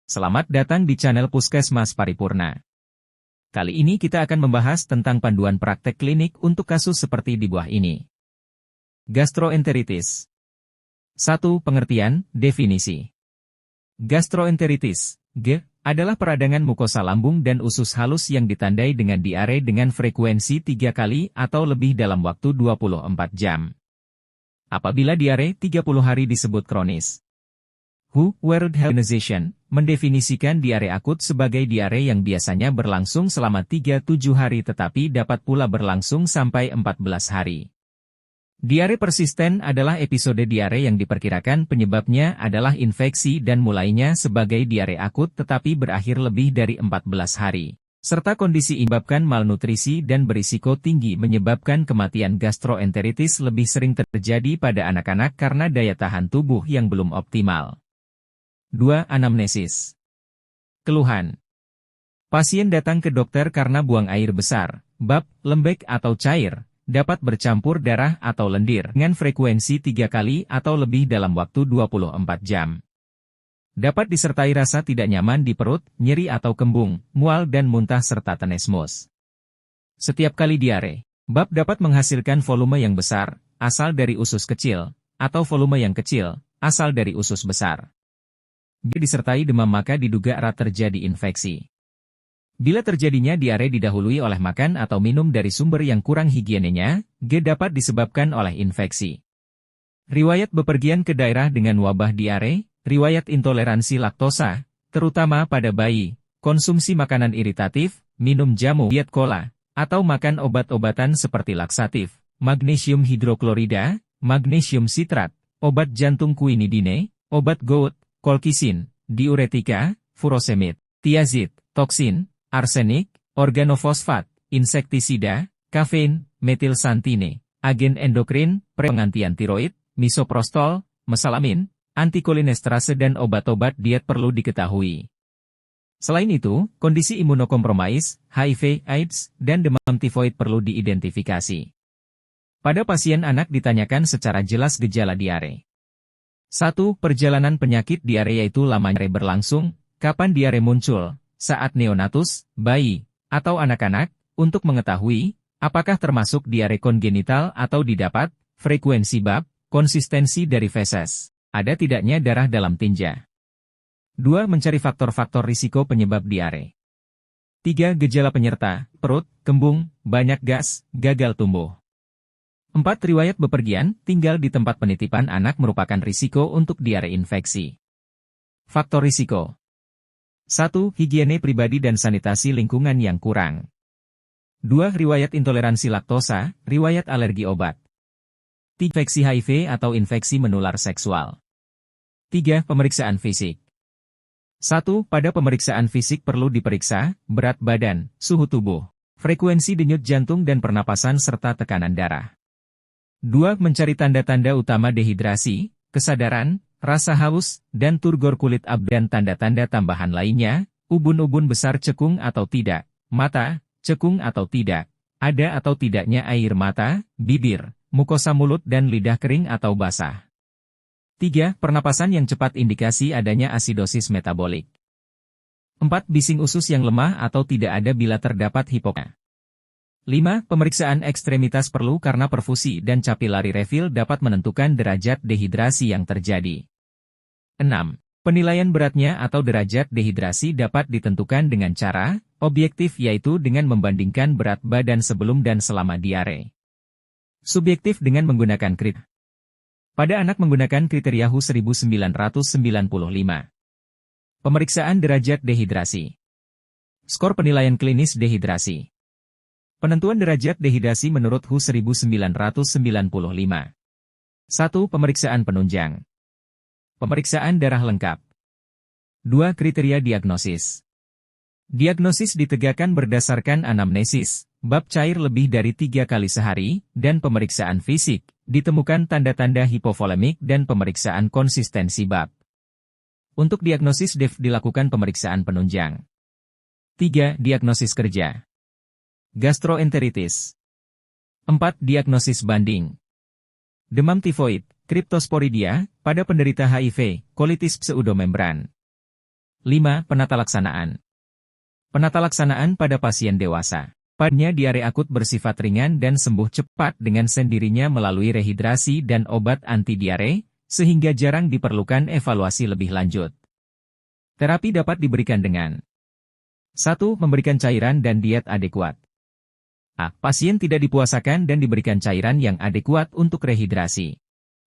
Selamat datang di channel Puskesmas Paripurna. Kali ini kita akan membahas tentang panduan praktek klinik untuk kasus seperti di buah ini. Gastroenteritis. 1. Pengertian, definisi. Gastroenteritis, G, adalah peradangan mukosa lambung dan usus halus yang ditandai dengan diare dengan frekuensi 3 kali atau lebih dalam waktu 24 jam. Apabila diare 30 hari disebut kronis. WHO, World Health Organization, mendefinisikan diare akut sebagai diare yang biasanya berlangsung selama 3-7 hari tetapi dapat pula berlangsung sampai 14 hari. Diare persisten adalah episode diare yang diperkirakan penyebabnya adalah infeksi dan mulainya sebagai diare akut tetapi berakhir lebih dari 14 hari. Serta kondisi menyebabkan malnutrisi dan berisiko tinggi menyebabkan kematian. Gastroenteritis lebih sering terjadi pada anak-anak karena daya tahan tubuh yang belum optimal. 2. Anamnesis. Keluhan. Pasien datang ke dokter karena buang air besar, bab, lembek atau cair, dapat bercampur darah atau lendir dengan frekuensi 3 kali atau lebih dalam waktu 24 jam. Dapat disertai rasa tidak nyaman di perut, nyeri atau kembung, mual dan muntah serta tenesmus. Setiap kali diare, bab dapat menghasilkan volume yang besar, asal dari usus kecil, atau volume yang kecil, asal dari usus besar. Bila disertai demam maka diduga erat terjadi infeksi. Bila terjadinya diare didahului oleh makan atau minum dari sumber yang kurang higienenya, G dapat disebabkan oleh infeksi. Riwayat bepergian ke daerah dengan wabah diare, riwayat intoleransi laktosa, terutama pada bayi, konsumsi makanan iritatif, minum jamu diet cola, atau makan obat-obatan seperti laksatif, magnesium hidroklorida, magnesium sitrat, obat jantung quinidine, obat gout, kolkisin, diuretika, furosemid, tiazid, toksin, arsenik, organofosfat, insektisida, kafein, metilsantine, agen endokrin, pengantian tiroid, misoprostol, mesalamin, antikolinesterase dan obat-obat diet perlu diketahui. Selain itu, kondisi imunokompromis, HIV, AIDS, dan demam tifoid perlu diidentifikasi. Pada pasien anak ditanyakan secara jelas gejala diare. 1. Perjalanan penyakit diare yaitu lamanya berlangsung, kapan diare muncul, saat neonatus, bayi, atau anak-anak, untuk mengetahui, apakah termasuk diare kongenital atau didapat, frekuensi bab, konsistensi dari feses, ada tidaknya darah dalam tinja. 2. Mencari faktor-faktor risiko penyebab diare. 3. Gejala penyerta, perut, kembung, banyak gas, gagal tumbuh. 4. Riwayat bepergian, tinggal di tempat penitipan anak merupakan risiko untuk diare infeksi. Faktor risiko. 1. Higiene pribadi dan sanitasi lingkungan yang kurang. 2. Riwayat intoleransi laktosa, riwayat alergi obat. 3. Infeksi HIV atau infeksi menular seksual. 3. Pemeriksaan fisik. 1. Pada pemeriksaan fisik perlu diperiksa, berat badan, suhu tubuh, frekuensi denyut jantung dan pernapasan serta tekanan darah. 2. Mencari tanda-tanda utama dehidrasi, kesadaran, rasa haus, dan turgor kulit abdan. Tanda-tanda tambahan lainnya, ubun-ubun besar cekung atau tidak, mata, cekung atau tidak, ada atau tidaknya air mata, bibir, mukosa mulut dan lidah kering atau basah. 3. Pernapasan yang cepat indikasi adanya asidosis metabolik. 4. Bising usus yang lemah atau tidak ada bila terdapat hipoksia. 5. Pemeriksaan ekstremitas perlu karena perfusi dan capillary refill dapat menentukan derajat dehidrasi yang terjadi. 6. Penilaian beratnya atau derajat dehidrasi dapat ditentukan dengan cara objektif yaitu dengan membandingkan berat badan sebelum dan selama diare. Subjektif dengan menggunakan kriteria. Pada anak menggunakan kriteria WHO 1995. Pemeriksaan derajat dehidrasi. Skor penilaian klinis dehidrasi. Penentuan derajat dehidrasi menurut WHO 1995. 1. Pemeriksaan penunjang. Pemeriksaan darah lengkap. 2. Kriteria diagnosis. Diagnosis ditegakkan berdasarkan anamnesis, bab cair lebih dari 3 kali sehari, dan pemeriksaan fisik, ditemukan tanda-tanda hipovolemik dan pemeriksaan konsistensi bab. Untuk diagnosis dilakukan pemeriksaan penunjang. 3. Diagnosis kerja. Gastroenteritis. 4. Diagnosis banding. Demam tifoid, Cryptosporidia, pada penderita HIV, kolitis pseudomembran. 5. Penata laksanaan. Penata laksanaan pada pasien dewasa. Padanya diare akut bersifat ringan dan sembuh cepat dengan sendirinya melalui rehidrasi dan obat anti diare, sehingga jarang diperlukan evaluasi lebih lanjut. Terapi dapat diberikan dengan 1. Memberikan cairan dan diet adekuat. A. Pasien tidak dipuasakan dan diberikan cairan yang adekuat untuk rehidrasi.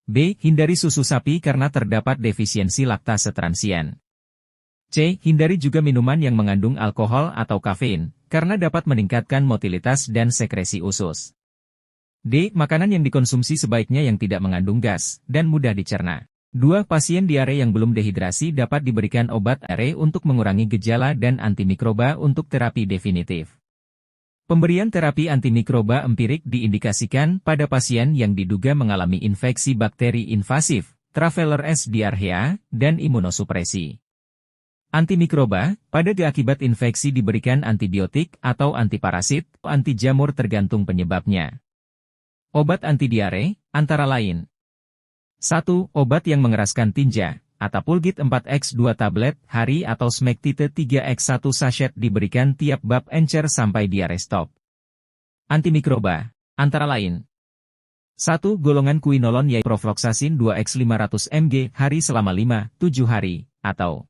B. Hindari susu sapi karena terdapat defisiensi laktase transien. C. Hindari juga minuman yang mengandung alkohol atau kafein, karena dapat meningkatkan motilitas dan sekresi usus. D. Makanan yang dikonsumsi sebaiknya yang tidak mengandung gas, dan mudah dicerna. 2. Pasien diare yang belum dehidrasi dapat diberikan obat diare untuk mengurangi gejala dan antimikroba untuk terapi definitif. Pemberian terapi antimikroba empirik diindikasikan pada pasien yang diduga mengalami infeksi bakteri invasif, Traveler S. diarrhea, dan imunosupresi. Antimikroba, pada akibat infeksi diberikan antibiotik atau antiparasit, anti jamur tergantung penyebabnya. Obat anti diare, antara lain. 1. Obat yang mengeraskan tinja, Atapulgit 4x2 tablet hari atau Smectite 3x1 sachet diberikan tiap bab encer sampai diare stop. Antimikroba, antara lain. 1. Golongan quinolone yaitu Profloxacin 2x500 mg hari selama 5-7 hari, atau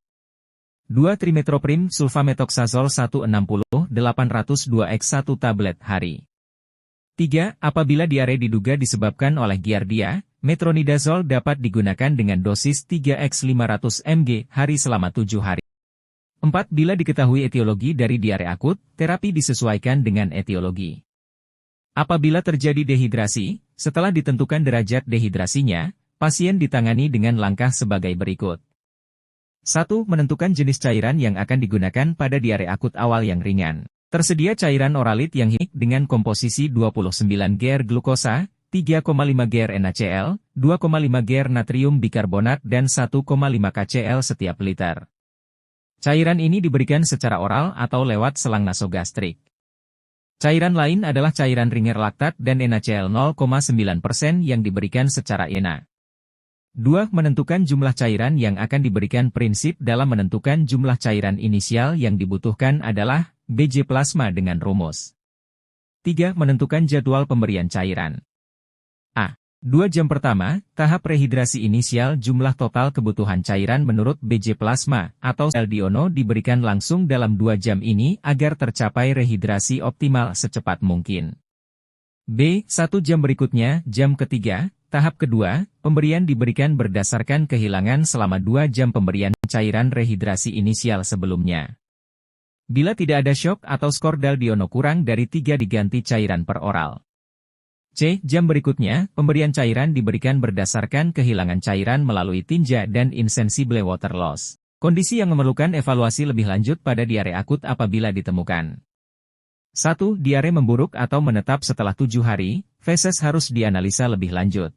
2. Trimetoprim sulfametoxazole 160 802x1 tablet hari. 3. Apabila diare diduga disebabkan oleh Giardia, metronidazole dapat digunakan dengan dosis 3x500 mg hari selama 7 hari. 4. Bila diketahui etiologi dari diare akut, terapi disesuaikan dengan etiologi. Apabila terjadi dehidrasi, setelah ditentukan derajat dehidrasinya, pasien ditangani dengan langkah sebagai berikut. 1. Menentukan jenis cairan yang akan digunakan pada diare akut awal yang ringan. Tersedia cairan oralit yang hinik dengan komposisi 29 GR glukosa, 3,5 GR NaCl, 2,5 GR natrium bikarbonat dan 1,5 kCl setiap liter. Cairan ini diberikan secara oral atau lewat selang nasogastrik. Cairan lain adalah cairan ringer laktat dan NaCl 0,9% yang diberikan secara INA. 2. Menentukan jumlah cairan yang akan diberikan. Prinsip dalam menentukan jumlah cairan inisial yang dibutuhkan adalah BJ plasma dengan rumus. 3. Menentukan jadwal pemberian cairan. A. 2 jam pertama, tahap rehidrasi inisial jumlah total kebutuhan cairan menurut BJ plasma atau sel Diono diberikan langsung dalam 2 jam ini agar tercapai rehidrasi optimal secepat mungkin. B. 1 jam berikutnya, jam ketiga, tahap kedua, pemberian diberikan berdasarkan kehilangan selama 2 jam pemberian cairan rehidrasi inisial sebelumnya. Bila tidak ada shock atau skor Dal Diono kurang dari 3 diganti cairan per oral. C. Jam berikutnya, pemberian cairan diberikan berdasarkan kehilangan cairan melalui tinja dan insensible water loss. Kondisi yang memerlukan evaluasi lebih lanjut pada diare akut apabila ditemukan. 1. Diare memburuk atau menetap setelah 7 hari, feses harus dianalisa lebih lanjut.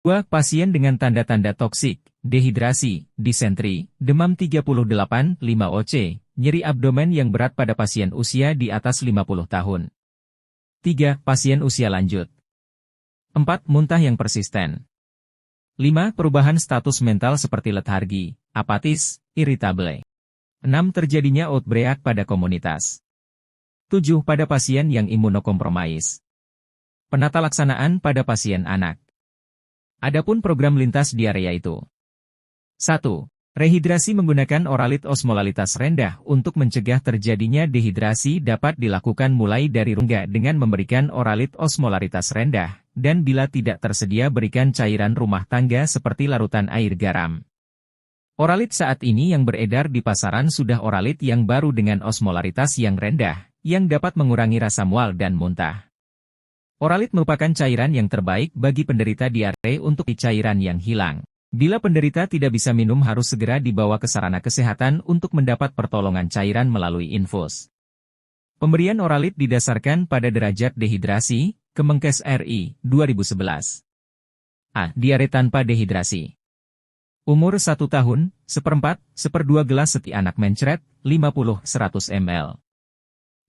2. Pasien dengan tanda-tanda toksik, dehidrasi, disentri, demam 38,5 OC, nyeri abdomen yang berat pada pasien usia di atas 50 tahun. 3. Pasien usia lanjut. 4. Muntah yang persisten. 5. Perubahan status mental seperti lethargi, apatis, irritable. 6. Terjadinya outbreak pada komunitas. 7. Pada pasien yang imunokompromis. Penata laksanaan pada pasien anak. Adapun program lintas diare yaitu 1. Rehidrasi menggunakan oralit osmolalitas rendah untuk mencegah terjadinya dehidrasi dapat dilakukan mulai dari rongga dengan memberikan oralit osmolaritas rendah, dan bila tidak tersedia berikan cairan rumah tangga seperti larutan air garam. Oralit saat ini yang beredar di pasaran sudah oralit yang baru dengan osmolaritas yang rendah, yang dapat mengurangi rasa mual dan muntah. Oralit merupakan cairan yang terbaik bagi penderita diare untuk cairan yang hilang. Bila penderita tidak bisa minum harus segera dibawa ke sarana kesehatan untuk mendapat pertolongan cairan melalui infus. Pemberian oralit didasarkan pada derajat dehidrasi, Kemenkes RI, 2011. A. Diare tanpa dehidrasi. Umur 1 tahun, 1/4 gelas setiap anak mencret, 50-100 ml.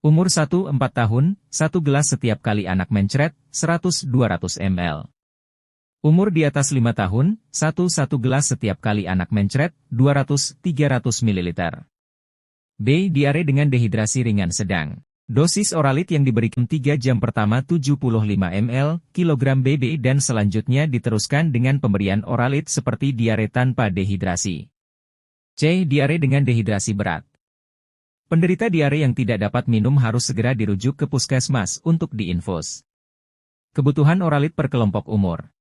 Umur 1-4 tahun, 1 gelas setiap kali anak mencret, 100-200 ml. Umur di atas 5 tahun, 1 gelas setiap kali anak mencret, 200-300 ml. B. Diare dengan dehidrasi ringan sedang. Dosis oralit yang diberikan 3 jam pertama 75 ml, kilogram BB dan selanjutnya diteruskan dengan pemberian oralit seperti diare tanpa dehidrasi. C. Diare dengan dehidrasi berat. Penderita diare yang tidak dapat minum harus segera dirujuk ke puskesmas untuk diinfus. Kebutuhan oralit per kelompok umur.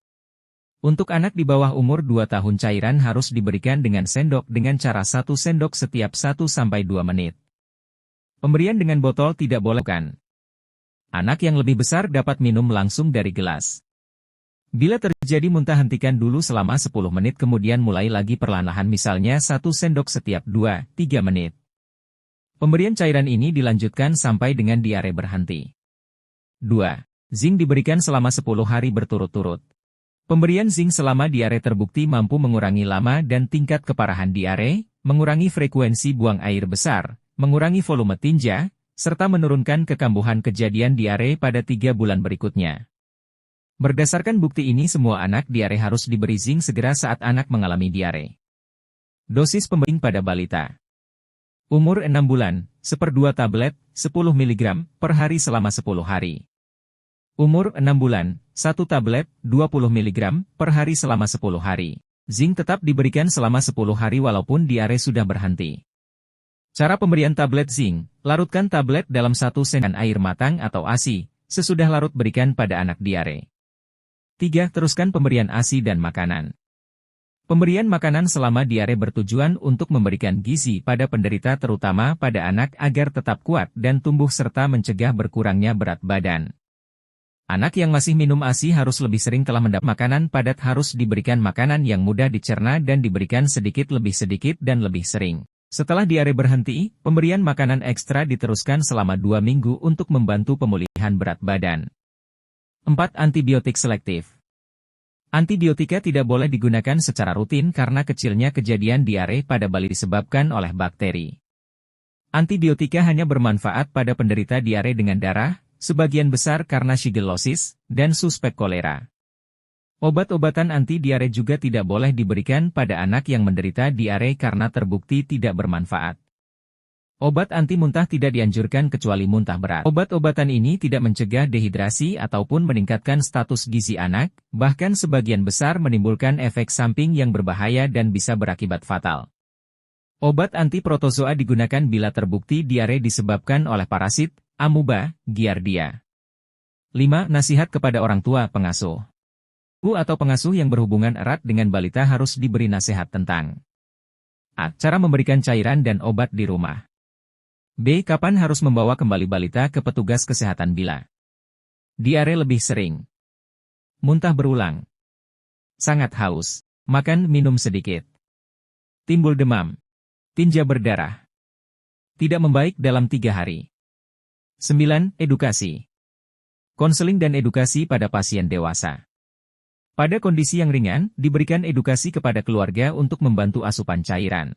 Untuk anak di bawah umur 2 tahun cairan harus diberikan dengan sendok dengan cara 1 sendok setiap 1-2 menit. Pemberian dengan botol tidak boleh kan. Anak yang lebih besar dapat minum langsung dari gelas. Bila terjadi muntah hentikan dulu selama 10 menit kemudian mulai lagi perlahan misalnya 1 sendok setiap 2-3 menit. Pemberian cairan ini dilanjutkan sampai dengan diare berhenti. 2. Zinc diberikan selama 10 hari berturut-turut. Pemberian zinc selama diare terbukti mampu mengurangi lama dan tingkat keparahan diare, mengurangi frekuensi buang air besar, mengurangi volume tinja, serta menurunkan kekambuhan kejadian diare pada 3 bulan berikutnya. Berdasarkan bukti ini semua anak diare harus diberi zinc segera saat anak mengalami diare. Dosis pemberian pada balita. Umur 6 bulan, 1/2 tablet, 10 mg per hari selama 10 hari. Umur 6 bulan, 1 tablet, 20 mg per hari selama 10 hari. Zinc tetap diberikan selama 10 hari walaupun diare sudah berhenti. Cara pemberian tablet zinc, larutkan tablet dalam 1 sendok air matang atau ASI, sesudah larut berikan pada anak diare. 3. Teruskan pemberian ASI dan makanan. Pemberian makanan selama diare bertujuan untuk memberikan gizi pada penderita terutama pada anak agar tetap kuat dan tumbuh serta mencegah berkurangnya berat badan. Anak yang masih minum ASI harus lebih sering telah mendapat makanan padat harus diberikan makanan yang mudah dicerna dan diberikan sedikit dan lebih sering. Setelah diare berhenti, pemberian makanan ekstra diteruskan selama 2 minggu untuk membantu pemulihan berat badan. 4. Antibiotik selektif. Antibiotika tidak boleh digunakan secara rutin karena kecilnya kejadian diare pada bayi disebabkan oleh bakteri. Antibiotika hanya bermanfaat pada penderita diare dengan darah, sebagian besar karena shigellosis, dan suspek kolera. Obat-obatan anti-diare juga tidak boleh diberikan pada anak yang menderita diare karena terbukti tidak bermanfaat. Obat anti-muntah tidak dianjurkan kecuali muntah berat. Obat-obatan ini tidak mencegah dehidrasi ataupun meningkatkan status gizi anak, bahkan sebagian besar menimbulkan efek samping yang berbahaya dan bisa berakibat fatal. Obat anti-protozoa digunakan bila terbukti diare disebabkan oleh parasit, amuba, giardia. 5. Nasihat kepada orang tua pengasuh. Ibu atau pengasuh yang berhubungan erat dengan balita harus diberi nasihat tentang A. Cara memberikan cairan dan obat di rumah. B. Kapan harus membawa kembali balita ke petugas kesehatan bila diare lebih sering, muntah berulang, sangat haus, makan minum sedikit, timbul demam, tinja berdarah, tidak membaik dalam 3 hari. 9. Edukasi. Konseling dan edukasi pada pasien dewasa. Pada kondisi yang ringan, diberikan edukasi kepada keluarga untuk membantu asupan cairan.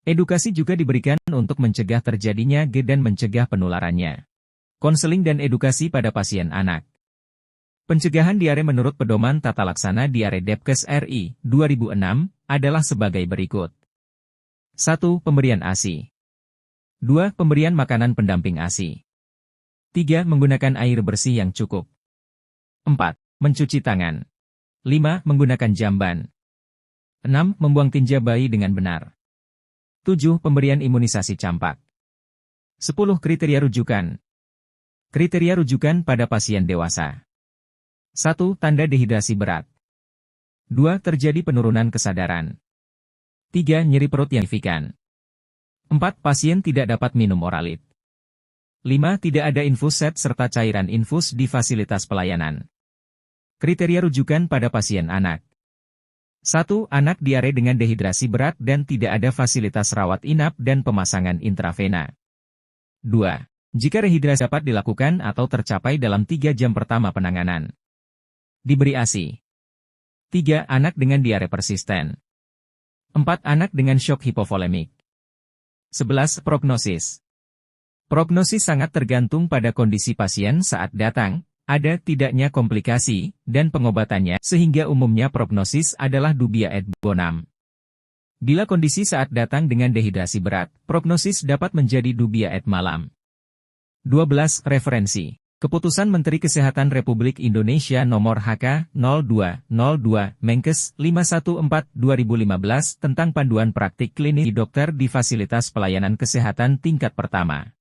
Edukasi juga diberikan untuk mencegah terjadinya GERD dan mencegah penularannya. Konseling dan edukasi pada pasien anak. Pencegahan diare menurut pedoman tata laksana diare Depkes RI 2006 adalah sebagai berikut. 1. Pemberian ASI. 2. Pemberian makanan pendamping ASI. 3. Menggunakan air bersih yang cukup. 4. Mencuci tangan. 5. Menggunakan jamban. 6. Membuang tinja bayi dengan benar. 7. Pemberian imunisasi campak. 10. Kriteria rujukan. Kriteria rujukan pada pasien dewasa. 1. Tanda dehidrasi berat. 2. Terjadi penurunan kesadaran. 3. Nyeri perut yang signifikan. 4. Pasien tidak dapat minum oralit. 5. Tidak ada infus set serta cairan infus di fasilitas pelayanan. Kriteria rujukan pada pasien anak. 1. Anak diare dengan dehidrasi berat dan tidak ada fasilitas rawat inap dan pemasangan intravena. 2. Jika rehidrasi dapat dilakukan atau tercapai dalam 3 jam pertama penanganan. Diberi ASI. 3. Anak dengan diare persisten. 4. Anak dengan shock hipovolemik. 11. Prognosis. Prognosis sangat tergantung pada kondisi pasien saat datang, Ada tidaknya komplikasi, dan pengobatannya, sehingga umumnya prognosis adalah dubia et bonam. Bila kondisi saat datang dengan dehidrasi berat, prognosis dapat menjadi dubia et malam. 12. Referensi. Keputusan Menteri Kesehatan Republik Indonesia Nomor HK 0202 Menkes 514/2015 tentang panduan praktik klinis dokter di fasilitas pelayanan kesehatan tingkat pertama.